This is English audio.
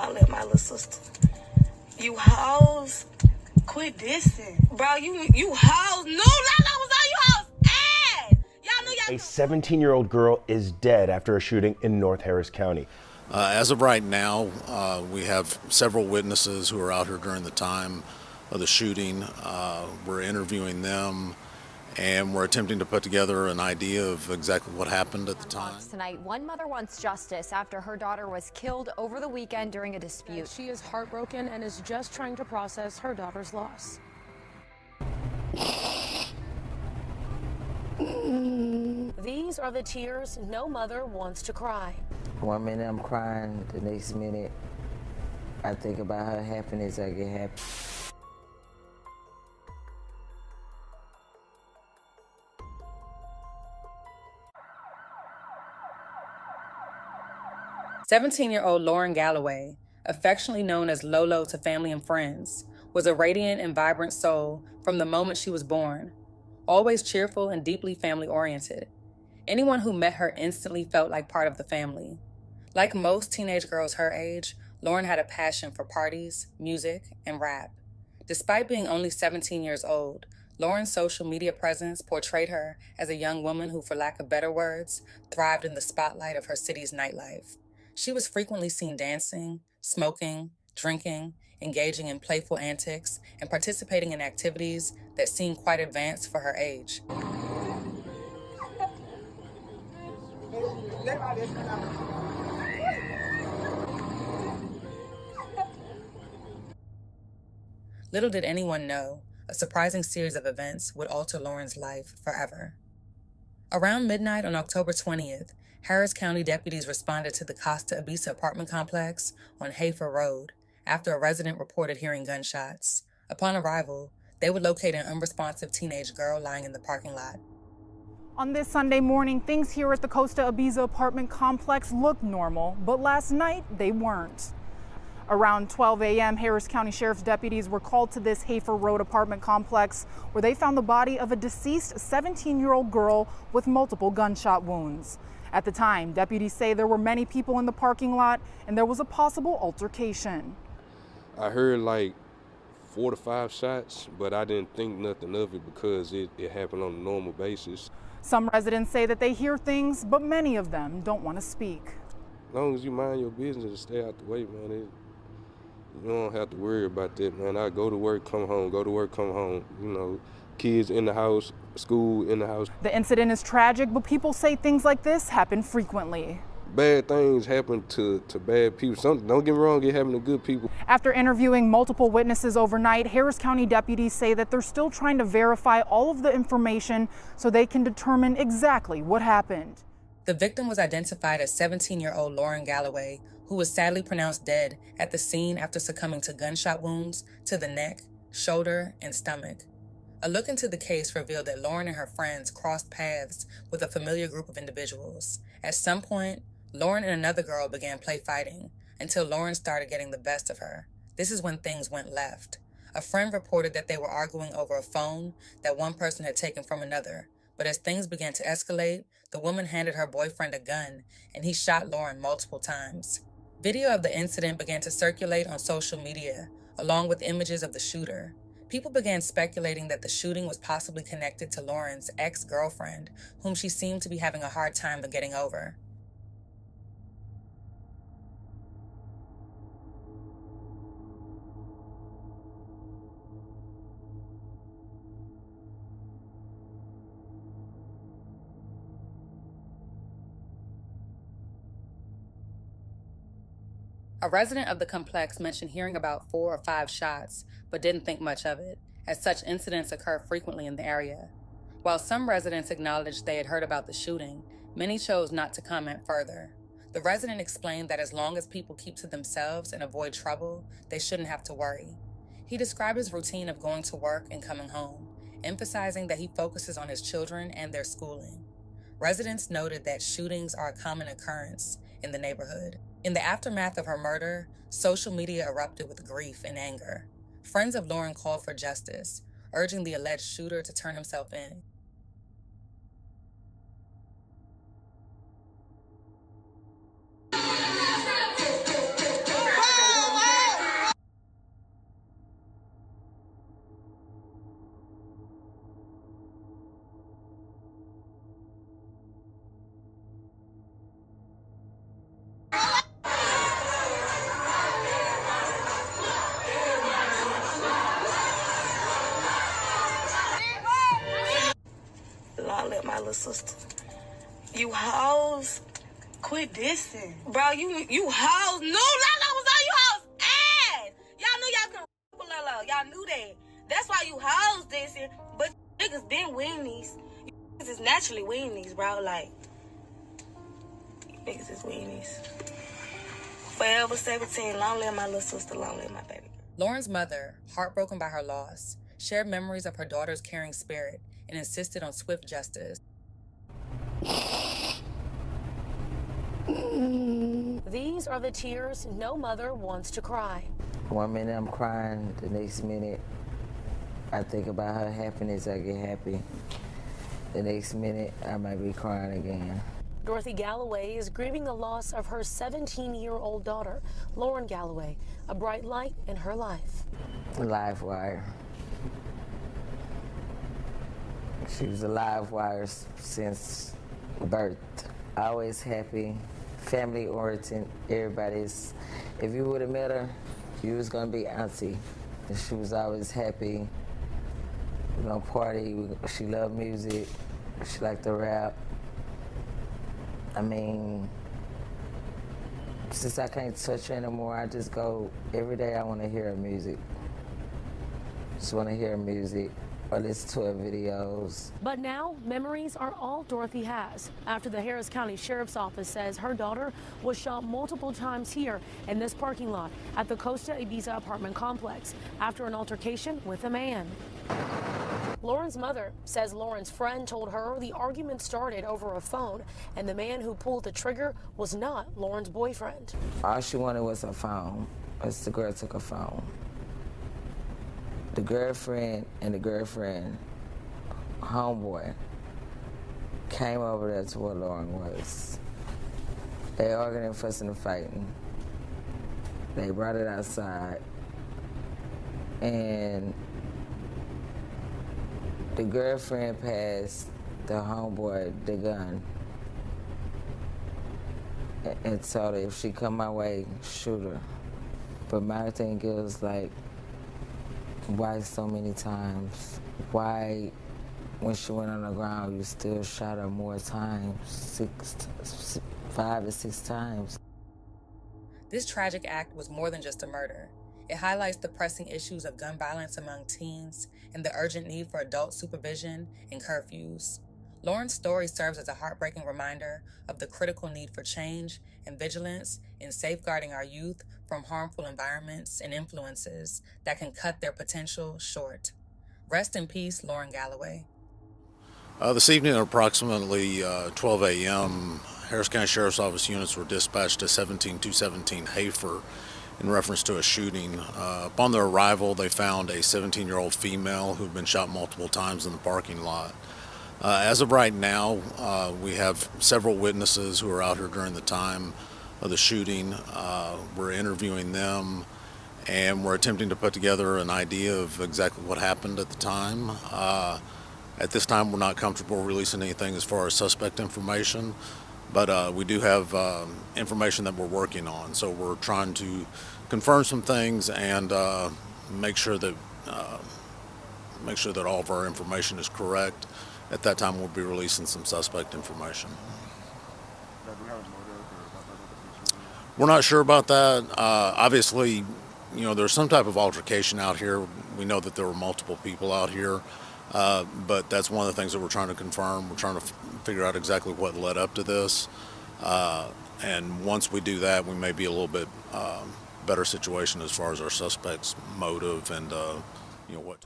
holler at my little sister. You hoes, quit dissing. Bro, you hoes. No, Lala was on you hoes ass. Y'all knew y'all. A 17-year-old girl is dead after a shooting in North Harris County. As of right now, we have several witnesses who are out here during the time of the shooting. We're interviewing them, and we're attempting to put together an idea of exactly what happened at the time. Tonight, one mother wants justice after her daughter was killed over the weekend during a dispute. She is heartbroken and is just trying to process her daughter's loss. These are the tears no mother wants to cry. 1 minute I'm crying, the next minute I think about her happiness, I get happy. "17-year-old Lauren Galloway, affectionately known as Lolo to family and friends, was a radiant and vibrant soul from the moment she was born, always cheerful and deeply family-oriented. Anyone who met her instantly felt like part of the family. Like most teenage girls her age, Lauren had a passion for parties, music, and rap. Despite being only 17 years old, Lauren's social media presence portrayed her as a young woman who, for lack of better words, thrived in the spotlight of her city's nightlife. She was frequently seen dancing, smoking, drinking, engaging in playful antics, and participating in activities that seemed quite advanced for her age. Little did anyone know, a surprising series of events would alter Lauren's life forever. Around midnight on October 20th, Harris County deputies responded to the Costa Ibiza apartment complex on Hafer Road after a resident reported hearing gunshots. Upon arrival, they would locate an unresponsive teenage girl lying in the parking lot. On this Sunday morning, things here at the Costa Ibiza apartment complex looked normal, but last night they weren't. Around 12 a.m., Harris County Sheriff's deputies were called to this Hafer Road apartment complex where they found the body of a deceased 17-year-old girl with multiple gunshot wounds. At the time, deputies say there were many people in the parking lot and there was a possible altercation. I heard like 4 to 5 shots, but I didn't think nothing of it because it happened on a normal basis. Some residents say that they hear things, but many of them don't want to speak. As long as you mind your business and stay out the way, man, you don't have to worry about that, man. I go to work, come home, go to work, come home. You know, kids in the house, school in the house. The incident is tragic, but people say things like this happen frequently. Bad things happen to bad people. Don't get me wrong, it happen to good people. After interviewing multiple witnesses overnight, Harris County deputies say that they're still trying to verify all of the information so they can determine exactly what happened. The victim was identified as 17-year-old Lauren Galloway, who was sadly pronounced dead at the scene after succumbing to gunshot wounds to the neck, shoulder, and stomach. A look into the case revealed that Lauren and her friends crossed paths with a familiar group of individuals. At some point, Lauren and another girl began play fighting until Lauren started getting the best of her. This is when things went left. A friend reported that they were arguing over a phone that one person had taken from another, but as things began to escalate, the woman handed her boyfriend a gun and he shot Lauren multiple times. Video of the incident began to circulate on social media, along with images of the shooter. People began speculating that the shooting was possibly connected to Lauren's ex-girlfriend, whom she seemed to be having a hard time getting over. A resident of the complex mentioned hearing about 4 or 5 shots, but didn't think much of it, as such incidents occur frequently in the area. While some residents acknowledged they had heard about the shooting, many chose not to comment further. The resident explained that as long as people keep to themselves and avoid trouble, they shouldn't have to worry. He described his routine of going to work and coming home, emphasizing that he focuses on his children and their schooling. Residents noted that shootings are a common occurrence in the neighborhood. In the aftermath of her murder, social media erupted with grief and anger. Friends of Lauren called for justice, urging the alleged shooter to turn himself in. sister. You hoes, quit dissing. Bro, you hoes. No, Lala was on you hoes ass. Y'all knew y'all couldn't with Lala. Y'all knew that. That's why you hoes dissing. But niggas been weenies. You niggas is naturally weenies, bro. Like, you niggas is weenies. Forever 17. Long live my little sister. Long live my baby. Lauren's mother, heartbroken by her loss, shared memories of her daughter's caring spirit and insisted on swift justice. These are the tears no mother wants to cry. 1 minute I'm crying, the next minute I think about her happiness, I get happy. The next minute I might be crying again. Dorothy Galloway is grieving the loss of her 17-year-old daughter, Lauren Galloway, a bright light in her life. Live wire. She was a live wire since birth. Always happy, family oriented, everybody's. If you would have met her, you was gonna be auntie. And she was always happy. We gonna party, she loved music, she liked to rap. I mean, since I can't touch her anymore, I just go, every day I wanna hear her music. Just wanna hear her music or listen to her videos. But now, memories are all Dorothy has after the Harris County Sheriff's Office says her daughter was shot multiple times here in this parking lot at the Costa Ibiza apartment complex after an altercation with a man. Lauren's mother says Lauren's friend told her the argument started over a phone and the man who pulled the trigger was not Lauren's boyfriend. All she wanted was her phone, as the girl took her phone. The girlfriend and the girlfriend homeboy came over there to where Lauren was. They arguing and fussing and fighting. They brought it outside and the girlfriend passed the homeboy the gun and told her if she come my way, shoot her. But my thing is like, why so many times? Why, when she went on the ground, you still shot her more times, 5 to 6 times? This tragic act was more than just a murder. It highlights the pressing issues of gun violence among teens and the urgent need for adult supervision and curfews. Lauren's story serves as a heartbreaking reminder of the critical need for change and vigilance in safeguarding our youth from harmful environments and influences that can cut their potential short. Rest in peace, Lauren Galloway. This evening at approximately 12 a.m., Harris County Sheriff's Office units were dispatched to 17217 Hafer in reference to a shooting. Upon their arrival, they found a 17-year-old female who had been shot multiple times in the parking lot. As of right now, we have several witnesses who were out here during the time of the shooting. We're interviewing them, and we're attempting to put together an idea of exactly what happened at the time. At this time, we're not comfortable releasing anything as far as suspect information, but we do have information that we're working on. So we're trying to confirm some things and make sure that all of our information is correct. At that time, we'll be releasing some suspect information. We're not sure about that. Obviously, there's some type of altercation out here. We know that there were multiple people out here, but that's one of the things that we're trying to confirm. We're trying to figure out exactly what led up to this. And once we do that, we may be a little bit better situation as far as our suspect's motive and what.